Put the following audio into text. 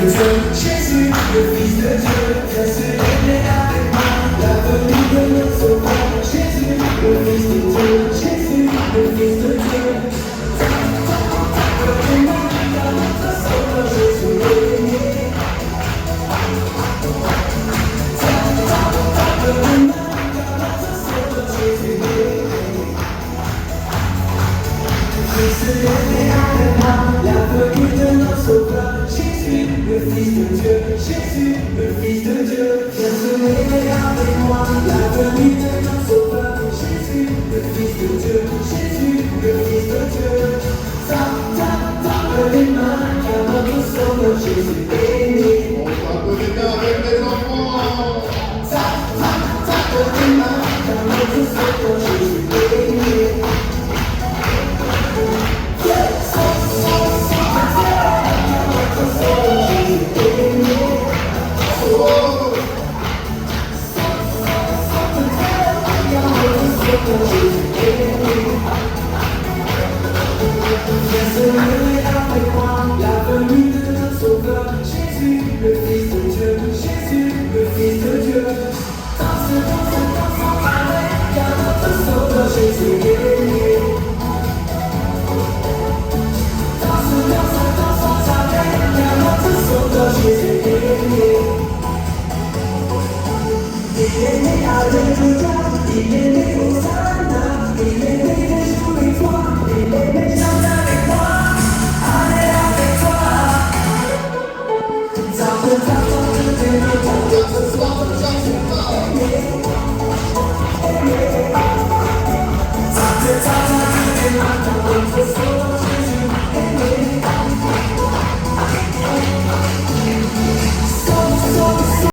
Jésus, le Fils de Dieu, viens se révéler avec moi. La venue de notre Sauveur. Jésus, le Fils de Dieu. Jésus, le Fils de Dieu. Donne-moi car notre Sauveur Jésus est né. Donne-moi car notre Sauveur Jésus est né. Viens se révéler avec moi. La venue de notre Sauveur. Jésus, le Fils de Dieu, Jésus, le Fils de Dieu, viens se révéler avec moi. La venue de notre Sauveur, Jésus, le Fils de Dieu, Jésus, le Fils de Dieu. Tape les mains, car notre Sauveur Jésus est né. On tape les mains avec les enfants. Tape les mains, car notre Sauveur Jésus est né. Viens se révéler avec moi, la venue de notre Sauveur, Jésus, le Fils de Dieu, Jésus, le Fils de Dieu. Danse avec, car notre Sauveur Jésus est né. Danse avec, car notre Sauveur Jésus est né. Il est né, alléluia, il est né, Hosanna, il est né, réjouis-toi, il est né, chante avec moi, allez avec toi. Tape, tape, tape, tape, tape, tape, tape, tape, tape, tape, tape, tape,